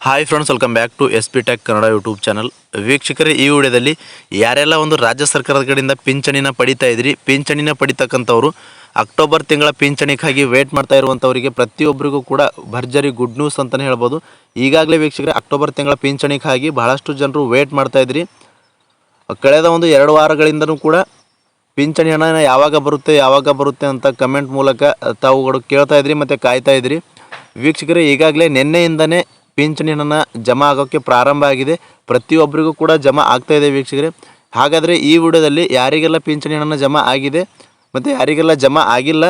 Hi friends, welcome back to S P tech Kannada YouTube channel. ವೀಕ್ಷಕರೇ, ಈ ವಿಡಿಯೋದಲ್ಲಿ ಯಾರೆಲ್ಲ ಒಂದು ರಾಜ್ಯ ಸರ್ಕಾರದ ಕಡೆಯಿಂದ ಪಿಂಚಣಿನ ಪಡಿತಾ ಇದ್ರಿ, ಪಿಂಚಣಿನ ಪಡಿತಕ್ಕಂಥವ್ರು ಅಕ್ಟೋಬರ್ ತಿಂಗಳ ಪಿಂಚಣಿಗಾಗಿ ವೇಟ್ ಮಾಡ್ತಾ ಇರುವಂಥವರಿಗೆ ಪ್ರತಿಯೊಬ್ಬರಿಗೂ ಕೂಡ ಭರ್ಜರಿ ಗುಡ್ ನ್ಯೂಸ್ ಅಂತಲೇ ಹೇಳ್ಬೋದು. ಈಗಾಗಲೇ ವೀಕ್ಷಕರೇ ಅಕ್ಟೋಬರ್ ತಿಂಗಳ ಪಿಂಚಣಿಗಾಗಿ ಬಹಳಷ್ಟು ಜನರು ವೇಟ್ ಮಾಡ್ತಾ ಇದ್ರಿ. ಕಳೆದ ಒಂದು 2 ವಾರಗಳಿಂದನೂ ಕೂಡ ಪಿಂಚಣಿ ಹಣ ಯಾವಾಗ ಬರುತ್ತೆ ಅಂತ ಕಮೆಂಟ್ ಮೂಲಕ ತಾವುಗಳು ಕೇಳ್ತಾ ಇದ್ರಿ ಮತ್ತು ಕಾಯ್ತಾ ಇದ್ರಿ. ವೀಕ್ಷಕರೇ, ಈಗಾಗಲೇ ನಿನ್ನೆಯಿಂದನೇ ಪಿಂಚಣಿ ಹಣ ಜಮಾ ಆಗೋಕ್ಕೆ ಪ್ರಾರಂಭ ಆಗಿದೆ. ಪ್ರತಿಯೊಬ್ಬರಿಗೂ ಕೂಡ ಜಮಾ ಆಗ್ತಾ ಇದೆ ವೀಕ್ಷಕರೇ. ಹಾಗಾದರೆ ಈ ವಿಡಿಯೋದಲ್ಲಿ ಯಾರಿಗೆಲ್ಲ ಪಿಂಚಣಿ ಹಣ ಜಮಾ ಆಗಿದೆ ಮತ್ತು ಯಾರಿಗೆಲ್ಲ ಜಮಾ ಆಗಿಲ್ಲ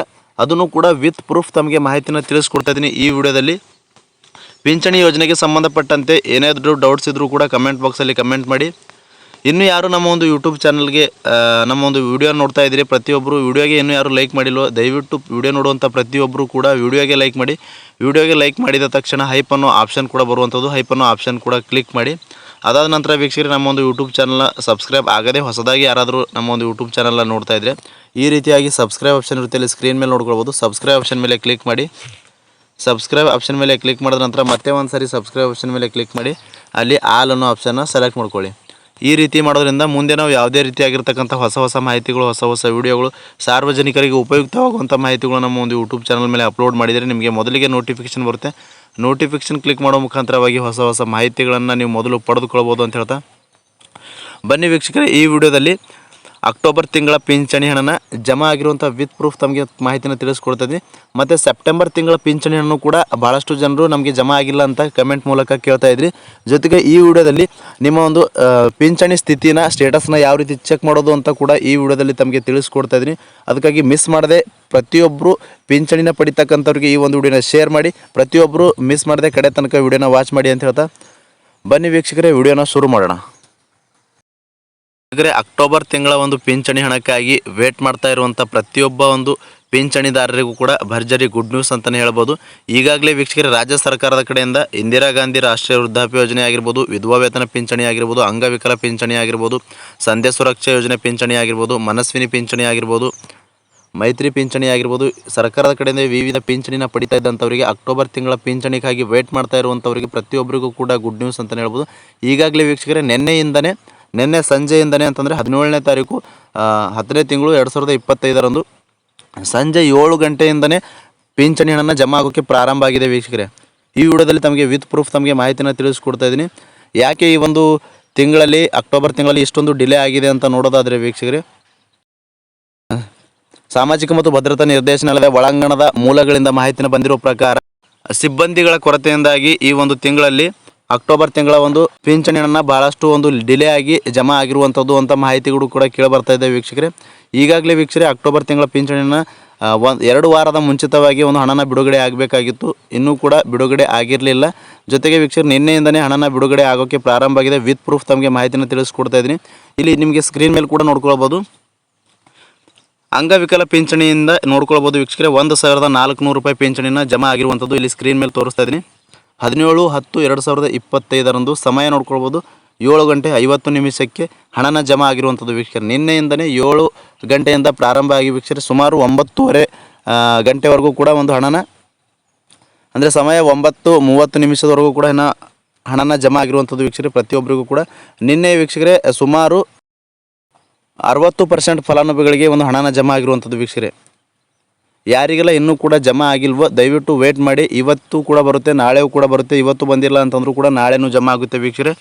ಅದನ್ನು ಕೂಡ ವಿತ್ ಪ್ರೂಫ್ ತಮಗೆ ಮಾಹಿತಿನ ತಿಳಿಸ್ಕೊಡ್ತಾ ಇದ್ದೀನಿ ಈ ವಿಡಿಯೋದಲ್ಲಿ. ಪಿಂಚಣಿ ಯೋಜನೆಗೆ ಸಂಬಂಧಪಟ್ಟಂತೆ ಏನಾದರೂ ಡೌಟ್ಸ್ ಇದ್ದರೂ ಕೂಡ ಕಮೆಂಟ್ ಬಾಕ್ಸಲ್ಲಿ ಕಮೆಂಟ್ ಮಾಡಿ. ಇನ್ನೂ ಯಾರು ನಮ್ಮ ಒಂದು ಯೂಟ್ಯೂಬ್ ಚಾನಲ್ಗೆ ನಮ್ಮ ಒಂದು ವಿಡಿಯೋ ನೋಡ್ತಾ ಇದ್ದೀರಿ, ಪ್ರತಿಯೊಬ್ಬರು ವಿಡಿಯೋಗೆ ಇನ್ನೂ ಯಾರು ಲೈಕ್ ಮಾಡಿಲ್ವೋ ದಯವಿಟ್ಟು ವಿಡಿಯೋ ನೋಡುವಂಥ ಪ್ರತಿಯೊಬ್ಬರು ಕೂಡ ವಿಡಿಯೋಗೆ ಲೈಕ್ ಮಾಡಿ. ವಿಡಿಯೋಗೆ ಲೈಕ್ ಮಾಡಿದ ತಕ್ಷಣ ಹೈಪ್ ಅನ್ನೋ ಆಪ್ಷನ್ ಕೂಡ ಬರುವಂಥದ್ದು, ಹೈಪ್ ಅನ್ನೋ ಆಪ್ಷನ್ ಕೂಡ ಕ್ಲಿಕ್ ಮಾಡಿ. ಅದಾದ ನಂತರ ವೀಕ್ಷಕರೇ, ನಮ್ಮ ಒಂದು ಯೂಟ್ಯೂಬ್ ಚಾನಲ್ನ ಸಬ್ಸ್ಕ್ರೈಬ್ ಆಗದೆ ಹೊಸದಾಗಿ ಯಾರಾದರೂ ನಮ್ಮ ಒಂದು ಯೂಟ್ಯೂಬ್ ಚಾನಲ್ನ ನೋಡ್ತಾ ಇದ್ದರೆ ಈ ರೀತಿಯಾಗಿ ಸಬ್ಸ್ಕ್ರೈಬ್ ಆಪ್ಷನ್ ಇರುತ್ತೆ, ಇಲ್ಲಿ ಸ್ಕ್ರೀನ್ ಮೇಲೆ ನೋಡ್ಕೊಳ್ಬೋದು. ಸಬ್ಸ್ಕ್ರೈಬ್ ಆಪ್ಷನ್ ಮೇಲೆ ಕ್ಲಿಕ್ ಮಾಡಿ. ಸಬ್ಸ್ಕ್ರೈಬ್ ಆಪ್ಷನ್ ಮೇಲೆ ಕ್ಲಿಕ್ ಮಾಡಿದ ನಂತರ ಮತ್ತೆ ಒಂದು ಸಾರಿ ಸಬ್ಸ್ಕ್ರೈಬ್ ಆಪ್ಷನ್ ಮೇಲೆ ಕ್ಲಿಕ್ ಮಾಡಿ, ಅಲ್ಲಿ ಆಲ್ ಅನ್ನೋ ಆಪ್ಷನ್ನ ಸೆಲೆಕ್ಟ್ ಮಾಡ್ಕೊಳ್ಳಿ. ಈ ರೀತಿ ಮಾಡೋದ್ರಿಂದ ಮುಂದೆ ನಾವು ಯಾವುದೇ ರೀತಿಯಾಗಿರ್ತಕ್ಕಂಥ ಹೊಸ ಮಾಹಿತಿಗಳು, ಹೊಸ ವಿಡಿಯೋಗಳು, ಸಾರ್ವಜನಿಕರಿಗೆ ಉಪಯುಕ್ತವಾಗುವಂಥ ಮಾಹಿತಿಗಳು ನಮ್ಮ ಒಂದು ಯೂಟ್ಯೂಬ್ ಚಾನಲ್ ಮೇಲೆ ಅಪ್ಲೋಡ್ ಮಾಡಿದರೆ ನಿಮಗೆ ಮೊದಲಿಗೆ ನೋಟಿಫಿಕೇಷನ್ ಬರುತ್ತೆ. ನೋಟಿಫಿಕೇಷನ್ ಕ್ಲಿಕ್ ಮಾಡೋ ಮುಖಾಂತರವಾಗಿ ಹೊಸ ಮಾಹಿತಿಗಳನ್ನು ನೀವು ಮೊದಲು ಪಡೆದುಕೊಳ್ಬೋದು ಅಂತ ಹೇಳ್ತಾ, ಬನ್ನಿ ವೀಕ್ಷಕರೇ, ಈ ವಿಡಿಯೋದಲ್ಲಿ ಅಕ್ಟೋಬರ್ ತಿಂಗಳ ಪಿಂಚಣಿ ಹಣನ ಜಮಾ ಆಗಿರುವಂಥ ವಿತ್ ಪ್ರೂಫ್ ತಮಗೆ ಮಾಹಿತಿನ ತಿಳಿಸ್ಕೊಡ್ತಿದ್ವಿ. ಮತ್ತು ಸೆಪ್ಟೆಂಬರ್ ತಿಂಗಳ ಪಿಂಚಣಿ ಹಣ್ಣು ಕೂಡ ಭಾಳಷ್ಟು ಜನರು ನಮಗೆ ಜಮಾ ಆಗಿಲ್ಲ ಅಂತ ಕಮೆಂಟ್ ಮೂಲಕ ಕೇಳ್ತಾ ಇದ್ರಿ. ಜೊತೆಗೆ ಈ ವಿಡಿಯೋದಲ್ಲಿ ನಿಮ್ಮ ಒಂದು ಪಿಂಚಣಿ ಸ್ಥಿತಿನ, ಸ್ಟೇಟಸ್ನ ಯಾವ ರೀತಿ ಚೆಕ್ ಮಾಡೋದು ಅಂತ ಕೂಡ ಈ ವಿಡಿಯೋದಲ್ಲಿ ತಮಗೆ ತಿಳಿಸ್ಕೊಡ್ತಾ ಇದ್ದೀನಿ. ಅದಕ್ಕಾಗಿ ಮಿಸ್ ಮಾಡದೆ ಪ್ರತಿಯೊಬ್ಬರು ಪಿಂಚಣಿನ ಪಡಿತಕ್ಕಂಥವ್ರಿಗೆ ಈ ಒಂದು ವಿಡಿಯೋನ ಶೇರ್ ಮಾಡಿ. ಪ್ರತಿಯೊಬ್ಬರು ಮಿಸ್ ಮಾಡದೆ ಕಡೆ ತನಕ ವಿಡಿಯೋನ ವಾಚ್ ಮಾಡಿ ಅಂತ ಹೇಳ್ತಾ, ಬನ್ನಿ ವೀಕ್ಷಕರೇ ವಿಡಿಯೋನ ಶುರು ಮಾಡೋಣ. ಹಾಗಾದರೆ ಅಕ್ಟೋಬರ್ ತಿಂಗಳ ಒಂದು ಪಿಂಚಣಿ ಹಣಕ್ಕಾಗಿ ವೇಟ್ ಮಾಡ್ತಾ ಇರುವಂಥ ಪ್ರತಿಯೊಬ್ಬ ಒಂದು ಪಿಂಚಣಿದಾರರಿಗೂ ಕೂಡ ಭರ್ಜರಿ ಗುಡ್ ನ್ಯೂಸ್ ಅಂತಲೇ ಹೇಳ್ಬೋದು. ಈಗಾಗಲೇ ವೀಕ್ಷಕರೇ ರಾಜ್ಯ ಸರ್ಕಾರದ ಕಡೆಯಿಂದ ಇಂದಿರಾ ಗಾಂಧಿ ರಾಷ್ಟ್ರೀಯ ವೃದ್ಧಾಪ್ಯ ಯೋಜನೆ ಆಗಿರ್ಬೋದು, ವಿಧವಾ ವೇತನ ಪಿಂಚಣಿ ಆಗಿರ್ಬೋದು, ಅಂಗವಿಕಲ ಪಿಂಚಣಿ ಆಗಿರ್ಬೋದು, ಸಂಧ್ಯಾ ಸುರಕ್ಷಾ ಯೋಜನೆ ಪಿಂಚಣಿ ಆಗಿರ್ಬೋದು, ಮನಸ್ವಿನಿ ಪಿಂಚಣಿ ಆಗಿರ್ಬೋದು, ಮೈತ್ರಿ ಪಿಂಚಣಿ ಆಗಿರ್ಬೋದು, ಸರ್ಕಾರದ ಕಡೆಯಿಂದ ವಿವಿಧ ಪಿಂಚಣಿನ ಪಡಿತಾ ಇದ್ದಂಥವರಿಗೆ ಅಕ್ಟೋಬರ್ ತಿಂಗಳ ಪಿಂಚಣಿಗಾಗಿ ವೇಟ್ ಮಾಡ್ತಾ ಇರುವಂಥವರಿಗೆ ಪ್ರತಿಯೊಬ್ಬರಿಗೂ ಕೂಡ ಗುಡ್ ನ್ಯೂಸ್ ಅಂತಲೇ ಹೇಳ್ಬೋದು. ಈಗಾಗಲೇ ವೀಕ್ಷಕರೇ ನಿನ್ನೆ ಸಂಜೆಯಿಂದನೇ ಅಂತಂದರೆ 17ನೇ ತಾರೀಕು 10ನೇ ತಿಂಗಳು 2025ರಂದು ಸಂಜೆ 7 ಗಂಟೆಯಿಂದನೇ ಪಿಂಚಣಿ ಹಣನ ಜಮಾ ಆಗೋಕ್ಕೆ ಪ್ರಾರಂಭ ಆಗಿದೆ ವೀಕ್ಷಕರೇ. ಈ ವಿಡಿಯೋದಲ್ಲಿ ತಮಗೆ ವಿತ್ ಪ್ರೂಫ್ ತಮಗೆ ಮಾಹಿತಿನ ತಿಳಿಸ್ಕೊಡ್ತಾ ಇದ್ದೀನಿ. ಯಾಕೆ ಈ ಒಂದು ತಿಂಗಳಲ್ಲಿ, ಅಕ್ಟೋಬರ್ ತಿಂಗಳಲ್ಲಿ ಇಷ್ಟೊಂದು ಡಿಲೇ ಆಗಿದೆ ಅಂತ ನೋಡೋದಾದರೆ ವೀಕ್ಷಕರೇ, ಸಾಮಾಜಿಕ ಮತ್ತು ಭದ್ರತಾ ನಿರ್ದೇಶನಾಲಯದ ಒಳಾಂಗಣದ ಮೂಲಗಳಿಂದ ಮಾಹಿತಿನ ಬಂದಿರೋ ಪ್ರಕಾರ ಸಿಬ್ಬಂದಿಗಳ ಕೊರತೆಯಿಂದಾಗಿ ಈ ಒಂದು ತಿಂಗಳಲ್ಲಿ ಅಕ್ಟೋಬರ್ ತಿಂಗಳ ಒಂದು ಪಿಂಚಣಿ ಹಣ ಭಾಳಷ್ಟು ಒಂದು ಡಿಲೇ ಆಗಿ ಜಮಾ ಆಗಿರುವಂಥದ್ದು ಅಂತ ಮಾಹಿತಿಗಳು ಕೂಡ ಕೇಳಿಬರ್ತಾ ಇದೆ ವೀಕ್ಷಕರೇ. ಈಗಾಗಲೇ ವೀಕ್ಷಕರೇ ಅಕ್ಟೋಬರ್ ತಿಂಗಳ ಪಿಂಚಣಿ ಹಣ 2 ವಾರದ ಮುಂಚಿತವಾಗಿ ಒಂದು ಹಣನ ಬಿಡುಗಡೆ ಆಗಬೇಕಾಗಿತ್ತು, ಇನ್ನೂ ಕೂಡ ಬಿಡುಗಡೆ ಆಗಿರಲಿಲ್ಲ. ಜೊತೆಗೆ ವೀಕ್ಷಕರು ನಿನ್ನೆಯಿಂದನೇ ಹಣನ ಬಿಡುಗಡೆ ಆಗೋಕ್ಕೆ ಪ್ರಾರಂಭ ಆಗಿದೆ. ವಿತ್ ಪ್ರೂಫ್ ತಮಗೆ ಮಾಹಿತಿನ ತಿಳಿಸ್ಕೊಡ್ತಾ ಇದ್ದೀನಿ. ಇಲ್ಲಿ ನಿಮಗೆ ಸ್ಕ್ರೀನ್ ಮೇಲೆ ಕೂಡ ನೋಡ್ಕೊಳ್ಬೋದು. ಅಂಗವಿಕಲ ಪಿಂಚಣಿಯಿಂದ ನೋಡ್ಕೊಳ್ಬೋದು ವೀಕ್ಷಕರೇ, 1400 ರೂಪಾಯಿ ಪಿಂಚಣಿನ ಜಮಾ ಆಗಿರುವಂಥದ್ದು ಇಲ್ಲಿ ಸ್ಕ್ರೀನ್ ಮೇಲೆ ತೋರಿಸ್ತಾ ಇದ್ದೀನಿ. 17/10/2025ರಂದು ಸಮಯ ನೋಡ್ಕೊಳ್ಬೋದು, 7 ಗಂಟೆ 50 ನಿಮಿಷಕ್ಕೆ ಹಣನ ಜಮಾ ಆಗಿರುವಂಥದ್ದು ವೀಕ್ಷಕರೇ. ನಿನ್ನೆಯಿಂದನೇ 7 ಗಂಟೆಯಿಂದ ಪ್ರಾರಂಭ ಆಗಿ ವೀಕ್ಷಕರೇ ಸುಮಾರು 9:30 ಗಂಟೆವರೆಗೂ ಕೂಡ ಒಂದು ಹಣನ, ಅಂದರೆ ಸಮಯ 9:30 ನಿಮಿಷದವರೆಗೂ ಕೂಡ ಹಣನ ಜಮಾ ಆಗಿರುವಂಥದ್ದು ವೀಕ್ಷಕರೇ ಪ್ರತಿಯೊಬ್ಬರಿಗೂ ಕೂಡ. ನಿನ್ನೆ ವೀಕ್ಷಕರೇ ಸುಮಾರು 60% ಫಲಾನುಭವಿಗಳಿಗೆ ಒಂದು ಹಣನ ಜಮಾ ಆಗಿರುವಂಥದ್ದು ವೀಕ್ಷಕರೇ. ಯಾರಿಗೆಲ್ಲ ಇನ್ನೂ ಕೂಡ ಜಮಾ ಆಗಿಲ್ವೋ ದಯವಿಟ್ಟು ವೇಟ್ ಮಾಡಿ. ಇವತ್ತು ಕೂಡ ಬರುತ್ತೆ, ನಾಳೆಯೂ ಕೂಡ ಬರುತ್ತೆ. ಇವತ್ತು ಬಂದಿಲ್ಲ ಅಂತಂದರೂ ಕೂಡ ನಾಳೆನೂ ಜಮಾ ಆಗುತ್ತೆ ವೀಕ್ಷಕರೇ.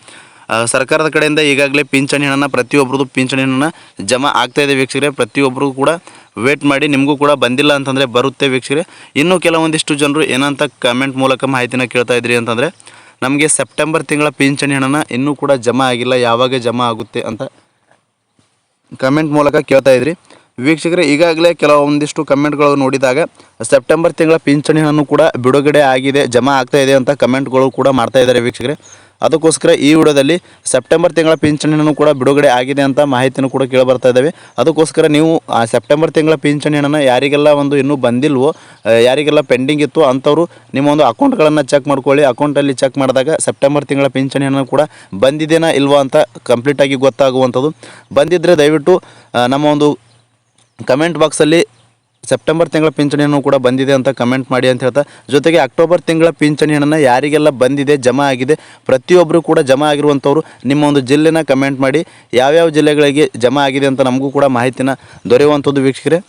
ಸರ್ಕಾರದ ಕಡೆಯಿಂದ ಈಗಾಗಲೇ ಪಿಂಚಣಿ ಹಣನ ಪ್ರತಿಯೊಬ್ಬರದು ಪಿಂಚಣಿ ಹಣನ ಜಮಾ ಆಗ್ತಾಯಿದೆ ವೀಕ್ಷಕರೇ. ಪ್ರತಿಯೊಬ್ಬರು ಕೂಡ ವೇಟ್ ಮಾಡಿ. ನಿಮಗೂ ಕೂಡ ಬಂದಿಲ್ಲ ಅಂತಂದರೆ ಬರುತ್ತೆ ವೀಕ್ಷಕರೇ. ಇನ್ನೂ ಕೆಲವೊಂದಿಷ್ಟು ಜನರು ಏನಂತ ಕಮೆಂಟ್ ಮೂಲಕ ಮಾಹಿತಿನ ಕೇಳ್ತಾ ಇದ್ರಿ ಅಂತಂದರೆ, ನಮಗೆ ಸೆಪ್ಟೆಂಬರ್ ತಿಂಗಳ ಪಿಂಚಣಿ ಹಣನ ಇನ್ನೂ ಕೂಡ ಜಮಾ ಆಗಿಲ್ಲ, ಯಾವಾಗ ಜಮಾ ಆಗುತ್ತೆ ಅಂತ ಕಮೆಂಟ್ ಮೂಲಕ ಕೇಳ್ತಾ ಇದ್ರಿ ವೀಕ್ಷಕರೇ. ಈಗಾಗಲೇ ಕೆಲವೊಂದಿಷ್ಟು ಕಮೆಂಟ್ಗಳು ನೋಡಿದಾಗ ಸೆಪ್ಟೆಂಬರ್ ತಿಂಗಳ ಪಿಂಚಣಿ ಹಣ್ಣು ಕೂಡ ಬಿಡುಗಡೆ ಆಗಿದೆ, ಜಮಾ ಆಗ್ತಾ ಇದೆ ಅಂತ ಕಮೆಂಟ್ಗಳು ಕೂಡ ಮಾಡ್ತಾ ಇದ್ದಾರೆ ವೀಕ್ಷಕರೇ. ಅದಕ್ಕೋಸ್ಕರ ಈ ವಿಡಿಯೋದಲ್ಲಿ ಸೆಪ್ಟೆಂಬರ್ ತಿಂಗಳ ಪಿಂಚಣಿ ಹಣ್ಣು ಕೂಡ ಬಿಡುಗಡೆ ಆಗಿದೆ ಅಂತ ಮಾಹಿತಿನೂ ಕೂಡ ಕೇಳಿಬರ್ತಾ ಇದ್ದಾವೆ. ಅದಕ್ಕೋಸ್ಕರ ನೀವು ಆ ಸೆಪ್ಟೆಂಬರ್ ತಿಂಗಳ ಪಿಂಚಣಿ ಹಣ್ಣನ್ನು ಯಾರಿಗೆಲ್ಲ ಒಂದು ಇನ್ನೂ ಬಂದಿಲ್ವೋ, ಯಾರಿಗೆಲ್ಲ ಪೆಂಡಿಂಗ್ ಇತ್ತು ಅಂಥವರು ನಿಮ್ಮ ಒಂದು ಅಕೌಂಟ್ಗಳನ್ನು ಚೆಕ್ ಮಾಡ್ಕೊಳ್ಳಿ. ಅಕೌಂಟಲ್ಲಿ ಚೆಕ್ ಮಾಡಿದಾಗ ಸೆಪ್ಟೆಂಬರ್ ತಿಂಗಳ ಪಿಂಚಣಿ ಹಣ್ಣು ಕೂಡ ಬಂದಿದೆಯಾ ಇಲ್ವೋ ಅಂತ ಕಂಪ್ಲೀಟಾಗಿ ಗೊತ್ತಾಗುವಂಥದ್ದು. ಬಂದಿದ್ದರೆ ದಯವಿಟ್ಟು ನಮ್ಮ ಒಂದು ಕಮೆಂಟ್ ಬಾಕ್ಸಲ್ಲಿ ಸೆಪ್ಟೆಂಬರ್ ತಿಂಗಳ ಪಿಂಚಣಿ ಹಣ್ಣು ಕೂಡ ಬಂದಿದೆ ಅಂತ ಕಮೆಂಟ್ ಮಾಡಿ ಅಂತ ಹೇಳ್ತಾ, ಜೊತೆಗೆ ಅಕ್ಟೋಬರ್ ತಿಂಗಳ ಪಿಂಚಣಿ ಹಣ್ಣನ್ನು ಯಾರಿಗೆಲ್ಲ ಬಂದಿದೆ, ಜಮಾ ಆಗಿದೆ, ಪ್ರತಿಯೊಬ್ಬರು ಕೂಡ ಜಮಾ ಆಗಿರುವಂಥವ್ರು ನಿಮ್ಮ ಒಂದು ಜಿಲ್ಲೆನ ಕಮೆಂಟ್ ಮಾಡಿ. ಯಾವ್ಯಾವ ಜಿಲ್ಲೆಗಳಿಗೆ ಜಮಾ ಆಗಿದೆ ಅಂತ ನಮಗೂ ಕೂಡ ಮಾಹಿತಿನ ದೊರೆಯುವಂಥದ್ದು ವೀಕ್ಷಕರೇ.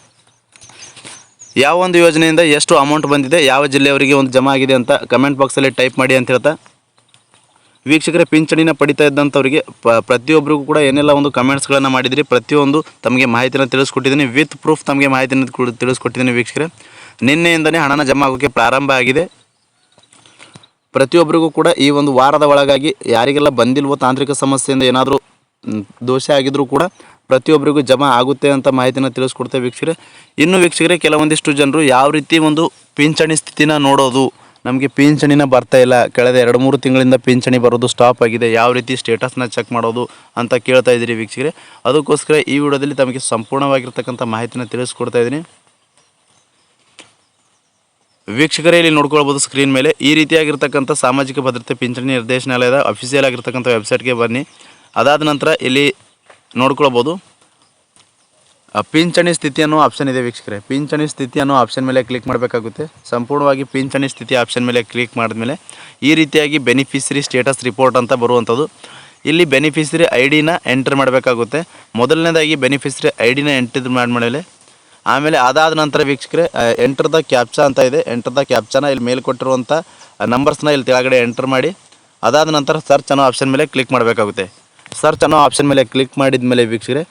ಯಾವ ಒಂದು ಯೋಜನೆಯಿಂದ ಎಷ್ಟು ಅಮೌಂಟ್ ಬಂದಿದೆ, ಯಾವ ಜಿಲ್ಲೆಯವರಿಗೆ ಒಂದು ಜಮಾ ಆಗಿದೆ ಅಂತ ಕಮೆಂಟ್ ಬಾಕ್ಸಲ್ಲಿ ಟೈಪ್ ಮಾಡಿ ಅಂತ ಹೇಳ್ತಾ, ವೀಕ್ಷಕರೇ ಪಿಂಚಣಿನ ಪಡಿತಾ ಇದ್ದಂಥವರಿಗೆ ಪ್ರತಿಯೊಬ್ಬರಿಗೂ ಕೂಡ ಏನೆಲ್ಲ ಒಂದು ಕಮೆಂಟ್ಸ್ಗಳನ್ನು ಮಾಡಿದ್ರಿ, ಪ್ರತಿಯೊಂದು ತಮಗೆ ಮಾಹಿತಿನ ತಿಳಿಸ್ಕೊಟ್ಟಿದ್ದೀನಿ. ವಿತ್ ಪ್ರೂಫ್ ತಮಗೆ ಮಾಹಿತಿನ ತಿಳಿಸ್ಕೊಟ್ಟಿದ್ದೀನಿ ವೀಕ್ಷಕರೇ. ನಿನ್ನೆಯಿಂದನೇ ಹಣನ ಜಮಾ ಆಗೋಕ್ಕೆ ಪ್ರಾರಂಭ ಆಗಿದೆ. ಪ್ರತಿಯೊಬ್ಬರಿಗೂ ಕೂಡ ಈ ಒಂದು ವಾರದ ಒಳಗಾಗಿ ಯಾರಿಗೆಲ್ಲ ಬಂದಿಲ್ವೋ, ತಾಂತ್ರಿಕ ಸಮಸ್ಯೆಯಿಂದ ಏನಾದರೂ ದೋಷ ಆಗಿದ್ರೂ ಕೂಡ ಪ್ರತಿಯೊಬ್ಬರಿಗೂ ಜಮಾ ಆಗುತ್ತೆ ಅಂತ ಮಾಹಿತಿನ ತಿಳಿಸ್ಕೊಡ್ತೇವೆ ವೀಕ್ಷಕರೇ. ಇನ್ನು ವೀಕ್ಷಕರೇ, ಕೆಲವೊಂದಿಷ್ಟು ಜನರು ಯಾವ ರೀತಿ ಒಂದು ಪಿಂಚಣಿ ಸ್ಥಿತಿನ ನೋಡೋದು, ನಮಗೆ ಪಿಂಚಣಿನ ಬರ್ತಾ ಇಲ್ಲ, ಕಳೆದ 2-3 ತಿಂಗಳಿಂದ ಪಿಂಚಣಿ ಬರೋದು ಸ್ಟಾಪ್ ಆಗಿದೆ, ಯಾವ ರೀತಿ ಸ್ಟೇಟಸ್ನ ಚೆಕ್ ಮಾಡೋದು ಅಂತ ಕೇಳ್ತಾ ಇದ್ದೀರಿ ವೀಕ್ಷಕರೇ. ಅದಕ್ಕೋಸ್ಕರ ಈ ವಿಡಿಯೋದಲ್ಲಿ ತಮಗೆ ಸಂಪೂರ್ಣವಾಗಿರ್ತಕ್ಕಂಥ ಮಾಹಿತಿನ ತಿಳಿಸ್ಕೊಡ್ತಾ ಇದ್ದೀನಿ ವೀಕ್ಷಕರೇ. ಇಲ್ಲಿ ನೋಡ್ಕೊಳ್ಬೋದು ಸ್ಕ್ರೀನ್ ಮೇಲೆ ಈ ರೀತಿಯಾಗಿರ್ತಕ್ಕಂಥ ಸಾಮಾಜಿಕ ಭದ್ರತೆ ಪಿಂಚಣಿ ನಿರ್ದೇಶನಾಲಯದ ಅಫಿಷಿಯಲ್ ಆಗಿರ್ತಕ್ಕಂಥ ವೆಬ್ಸೈಟ್ಗೆ ಬನ್ನಿ. ಅದಾದ ನಂತರ ಇಲ್ಲಿ ನೋಡ್ಕೊಳ್ಬೋದು ಪಿಂಚಣಿ ಸ್ಥಿತಿ ಅನ್ನೋ ಆಪ್ಷನ್ ಇದೆ ವೀಕ್ಷಕರೇ. ಪಿಂಚಣಿ ಸ್ಥಿತಿ ಅನ್ನೋ ಆಪ್ಷನ್ ಮೇಲೆ ಕ್ಲಿಕ್ ಮಾಡಬೇಕಾಗುತ್ತೆ. ಸಂಪೂರ್ಣವಾಗಿ ಪಿಂಚಣಿ ಸ್ಥಿತಿ ಆಪ್ಷನ್ ಮೇಲೆ ಕ್ಲಿಕ್ ಮಾಡಿದ್ಮೇಲೆ ಈ ರೀತಿಯಾಗಿ ಬೆನಿಫಿಷರಿ ಸ್ಟೇಟಸ್ ರಿಪೋರ್ಟ್ ಅಂತ ಬರುವಂಥದ್ದು. ಇಲ್ಲಿ ಬೆನಿಫಿಷರಿ ಐ ಡಿನ ಎಂಟರ್ ಮಾಡಬೇಕಾಗುತ್ತೆ. ಮೊದಲನೇದಾಗಿ ಬೆನಿಫಿಷರಿ ಐ ಡಿನ ಎಂಟರ್ ಮಾಡಿದ್ಮೇಲೆ ಆಮೇಲೆ ಅದಾದ ನಂತರ ವೀಕ್ಷಕರೇ ಎಂಟರ್ ದ ಕ್ಯಾಪ್ಚಾ ಅಂತ ಇದೆ. ಎಂಟರ್ ದ ಕ್ಯಾಪ್ಚಾನ ಇಲ್ಲಿ ಮೇಲೆ ಕೊಟ್ಟಿರುವಂಥ ನಂಬರ್ಸ್ನ ಇಲ್ಲಿ ಕೆಳಗಡೆ ಎಂಟರ್ ಮಾಡಿ ಅದಾದ ನಂತರ ಸರ್ಚ್ ಅನ್ನೋ ಆಪ್ಷನ್ ಮೇಲೆ ಕ್ಲಿಕ್ ಮಾಡಬೇಕಾಗುತ್ತೆ. ಸರ್ಚ್ ಅನ್ನೋ ಆಪ್ಷನ್ ಮೇಲೆ ಕ್ಲಿಕ್ ಮಾಡಿದ ಮೇಲೆ ವೀಕ್ಷಕರೇ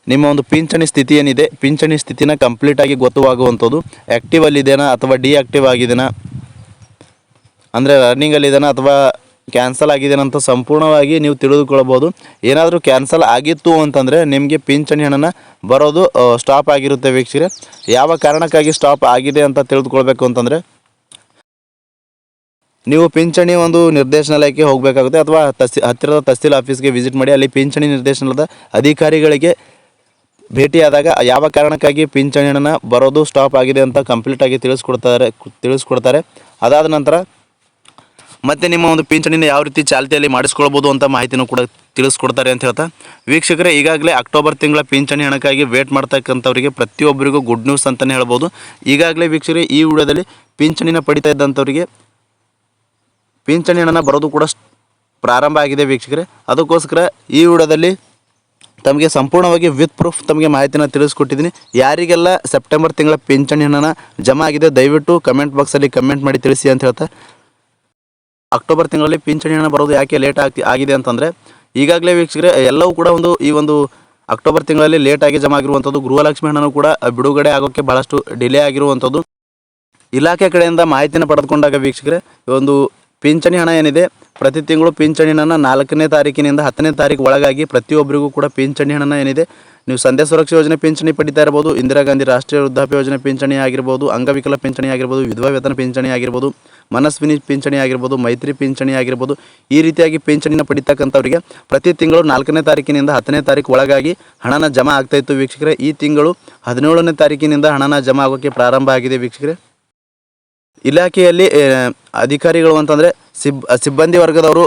ನಿಮ್ಮ ಒಂದು ಪಿಂಚಣಿ ಸ್ಥಿತಿ ಏನಿದೆ, ಪಿಂಚಣಿ ಸ್ಥಿತಿನ ಕಂಪ್ಲೀಟಾಗಿ ಗೊತ್ತುವಾಗುವಂಥದ್ದು. ಆ್ಯಕ್ಟಿವಲ್ಲಿದೆಯಾ ಅಥವಾ ಡಿಆಕ್ಟಿವ್ ಆಗಿದೆಯಾ, ಅಂದರೆ ರನ್ನಿಂಗಲ್ಲಿದೆಯಾ ಅಥವಾ ಕ್ಯಾನ್ಸಲ್ ಆಗಿದೆಯಾ ಅಂತ ಸಂಪೂರ್ಣವಾಗಿ ನೀವು ತಿಳಿದುಕೊಳ್ಬೋದು. ಏನಾದರೂ ಕ್ಯಾನ್ಸಲ್ ಆಗಿತ್ತು ಅಂತಂದರೆ ನಿಮಗೆ ಪಿಂಚಣಿ ಹಣನ ಬರೋದು ಸ್ಟಾಪ್ ಆಗಿರುತ್ತೆ ವೀಕ್ಷಕರೇ. ಯಾವ ಕಾರಣಕ್ಕಾಗಿ ಸ್ಟಾಪ್ ಆಗಿದೆ ಅಂತ ತಿಳಿದುಕೊಳ್ಬೇಕು ಅಂತಂದರೆ ನೀವು ಪಿಂಚಣಿ ಒಂದು ನಿರ್ದೇಶನಾಲಯಕ್ಕೆ ಹೋಗಬೇಕಾಗುತ್ತೆ ಅಥವಾ ಹತ್ತಿರದ ತಹಸೀಲ್ ಆಫೀಸ್ಗೆ ವಿಸಿಟ್ ಮಾಡಿ ಅಲ್ಲಿ ಪಿಂಚಣಿ ನಿರ್ದೇಶನಾಲಯದ ಅಧಿಕಾರಿಗಳಿಗೆ ಭೇಟಿಯಾದಾಗ ಯಾವ ಕಾರಣಕ್ಕಾಗಿ ಪಿಂಚಣಿ ಹಣ ಬರೋದು ಸ್ಟಾಪ್ ಆಗಿದೆ ಅಂತ ಕಂಪ್ಲೀಟಾಗಿ ತಿಳಿಸ್ಕೊಡ್ತಾರೆ. ಅದಾದ ನಂತರ ಮತ್ತು ನಿಮ್ಮ ಒಂದು ಪಿಂಚಣಿನ ಯಾವ ರೀತಿ ಚಾಲ್ತಿಯಲ್ಲಿ ಮಾಡಿಸ್ಕೊಳ್ಬೋದು ಅಂತ ಮಾಹಿತಿನೂ ಕೂಡ ತಿಳಿಸ್ಕೊಡ್ತಾರೆ ಅಂತ ಹೇಳ್ತಾ, ವೀಕ್ಷಕರೇ ಈಗಾಗಲೇ ಅಕ್ಟೋಬರ್ ತಿಂಗಳ ಪಿಂಚಣಿ ಹಣಕ್ಕಾಗಿ ವೇಟ್ ಮಾಡ್ತಕ್ಕಂಥವರಿಗೆ ಪ್ರತಿಯೊಬ್ಬರಿಗೂ ಗುಡ್ ನ್ಯೂಸ್ ಅಂತಲೇ ಹೇಳ್ಬೋದು. ಈಗಾಗಲೇ ವೀಕ್ಷಕರೇ ಈ ವಿಡಿಯೋದಲ್ಲಿ ಪಿಂಚಣಿನ ಪಡಿತಾ ಇದ್ದಂಥವರಿಗೆ ಪಿಂಚಣಿ ಹಣನ ಬರೋದು ಕೂಡ ಪ್ರಾರಂಭ ಆಗಿದೆ ವೀಕ್ಷಕರೇ. ಅದಕ್ಕೋಸ್ಕರ ಈ ವಿಡಿಯೋದಲ್ಲಿ ತಮಗೆ ಸಂಪೂರ್ಣವಾಗಿ ವಿತ್ ಪ್ರೂಫ್ ತಮಗೆ ಮಾಹಿತಿನ ತಿಳಿಸ್ಕೊಟ್ಟಿದ್ದೀನಿ. ಯಾರಿಗೆಲ್ಲ ಸೆಪ್ಟೆಂಬರ್ ತಿಂಗಳ ಪಿಂಚಣಿ ಹಣನ ಜಮಾ ಆಗಿದೆ ದಯವಿಟ್ಟು ಕಮೆಂಟ್ ಬಾಕ್ಸಲ್ಲಿ ಕಮೆಂಟ್ ಮಾಡಿ ತಿಳಿಸಿ ಅಂತ ಹೇಳ್ತಾ, ಅಕ್ಟೋಬರ್ ತಿಂಗಳಲ್ಲಿ ಪಿಂಚಣಿ ಹಣ ಬರೋದು ಯಾಕೆ ಲೇಟ್ ಆಗಿದೆ ಅಂತಂದರೆ ಈಗಾಗಲೇ ವೀಕ್ಷಕರೇ ಎಲ್ಲವೂ ಕೂಡ ಈ ಒಂದು ಅಕ್ಟೋಬರ್ ತಿಂಗಳಲ್ಲಿ ಲೇಟಾಗಿ ಜಮಾ ಆಗಿರುವಂಥದ್ದು. ಗೃಹಲಕ್ಷ್ಮಿ ಹಣನೂ ಕೂಡ ಬಿಡುಗಡೆ ಆಗೋಕ್ಕೆ ಭಾಳಷ್ಟು ಡಿಲೇ ಆಗಿರುವಂಥದ್ದು. ಇಲಾಖೆ ಕಡೆಯಿಂದ ಮಾಹಿತಿನ ಪಡೆದುಕೊಂಡಾಗ ವೀಕ್ಷಕರೇ ಒಂದು ಪಿಂಚಣಿ ಹಣ ಏನಿದೆ ಪ್ರತಿ ತಿಂಗಳು ಪಿಂಚಣಿ ಹಣನ 4ನೇ ತಾರೀಕಿನಿಂದ 10ನೇ ತಾರೀಕು ಒಳಗಾಗಿ ಪ್ರತಿಯೊಬ್ಬರಿಗೂ ಕೂಡ ಪಿಂಚಣಿ ಹಣನ ಏನಿದೆ ನೀವು ಸಂಧ್ಯಾ ಸುರಕ್ಷಾ ಯೋಜನೆ ಪಿಂಚಣಿ ಪಡಿತಾ ಇರ್ಬೋದು, ಇಂದಿರಾ ಗಾಂಧಿ ರಾಷ್ಟ್ರೀಯ ವೃದ್ಧಾಪ್ಯ ಯೋಜನೆ ಪಿಂಚಣಿ ಆಗಿರ್ಬೋದು, ಅಂಗವಿಕಲ ಪಿಂಚಣಿ ಆಗಿರ್ಬೋದು, ವಿಧವಾ ವೇತನ ಪಿಂಚಣಿ ಆಗಿರ್ಬೋದು, ಮನಸ್ವಿನಿ ಪಿಂಚಣಿ ಆಗಿರ್ಬೋದು, ಮೈತ್ರಿ ಪಿಂಚಣಿ ಆಗಿರ್ಬೋದು, ಈ ರೀತಿಯಾಗಿ ಪಿಂಚಣಿನ ಪಡಿತಕ್ಕಂಥವರಿಗೆ ಪ್ರತಿ ತಿಂಗಳು 4ನೇ ತಾರೀಕಿನಿಂದ 10ನೇ ತಾರೀಕು ಒಳಗಾಗಿ ಹಣನ ಜಮಾ ಆಗ್ತಾಯಿತ್ತು ವೀಕ್ಷಕರೇ. ಈ ತಿಂಗಳು 17ನೇ ತಾರೀಕಿನಿಂದ ಹಣನ ಜಮಾ ಆಗೋಕ್ಕೆ ಪ್ರಾರಂಭ ಆಗಿದೆ ವೀಕ್ಷಕರೇ. ಇಲಾಖೆಯಲ್ಲಿ ಅಧಿಕಾರಿಗಳು ಅಂತಂದರೆ ಸಿಬ್ಬಂದಿ ವರ್ಗದವರು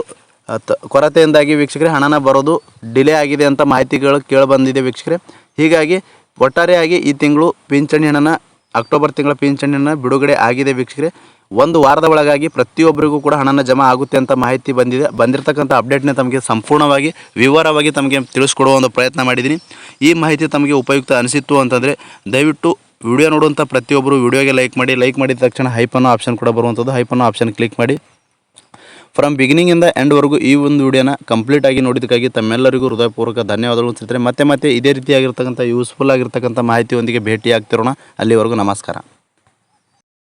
ಕೊರತೆಯಿಂದಾಗಿ ವೀಕ್ಷಕರೇ ಹಣನ ಬರೋದು ಡಿಲೇ ಆಗಿದೆ ಅಂತ ಮಾಹಿತಿಗಳು ಕೇಳಿಬಂದಿದೆ ವೀಕ್ಷಕರೇ. ಹೀಗಾಗಿ ಒಟ್ಟಾರೆಯಾಗಿ ಈ ತಿಂಗಳು ಪಿಂಚಣಿ ಹಣನ ಅಕ್ಟೋಬರ್ ತಿಂಗಳ ಪಿಂಚಣಿ ಹಣ ಬಿಡುಗಡೆ ಆಗಿದೆ ವೀಕ್ಷಕರೇ. ಒಂದು ವಾರದ ಒಳಗಾಗಿ ಪ್ರತಿಯೊಬ್ಬರಿಗೂ ಕೂಡ ಹಣನ ಜಮಾ ಆಗುತ್ತೆ ಅಂತ ಮಾಹಿತಿ ಬಂದಿರತಕ್ಕಂಥ ಅಪ್ಡೇಟ್ನ ತಮಗೆ ಸಂಪೂರ್ಣವಾಗಿ ವಿವರವಾಗಿ ತಮಗೆ ತಿಳಿಸ್ಕೊಡುವ ಒಂದು ಪ್ರಯತ್ನ ಮಾಡಿದ್ದೀನಿ. ಈ ಮಾಹಿತಿ ತಮಗೆ ಉಪಯುಕ್ತ ಅನಿಸಿತ್ತು ಅಂತಂದರೆ ದಯವಿಟ್ಟು ವಿಡಿಯೋ ನೋಡುವಂಥ ಪ್ರತಿಯೊಬ್ಬರು ವಿಡಿಯೋಗೆ ಲೈಕ್ ಮಾಡಿದ ತಕ್ಷಣ ಹೈಪ್ ಅನ್ನೋ ಆಪ್ಷನ್ ಕೂಡ ಬರುವಂಥದ್ದು. ಹೈಪ್ ಅನ್ನೋ ಆಪ್ಷನ್ ಕ್ಲಿಕ್ ಮಾಡಿ ಫ್ರಮ್ ಬಿಗಿನಿಂಗಿಂದ ಎಂಡ್ವರೆಗೂ ಈ ಒಂದು ವಿಡಿಯೋನ ಕಂಪ್ಲೀಟಾಗಿ ನೋಡಿದ್ದಕ್ಕಾಗಿ ತಮ್ಮೆಲ್ಲರಿಗೂ ಹೃದಯಪೂರ್ವಕ ಧನ್ಯವಾದಗಳು ಸಿಗ್ತಾರೆ. ಮತ್ತೆ ಇದೇ ರೀತಿಯಾಗಿರ್ತಕ್ಕಂಥ ಯೂಸ್ಫುಲ್ ಆಗಿರ್ತಕ್ಕಂಥ ಮಾಹಿತಿಯೊಂದಿಗೆ ಭೇಟಿ ಆಗ್ತಿರೋಣ. ಅಲ್ಲಿವರೆಗೂ ನಮಸ್ಕಾರ.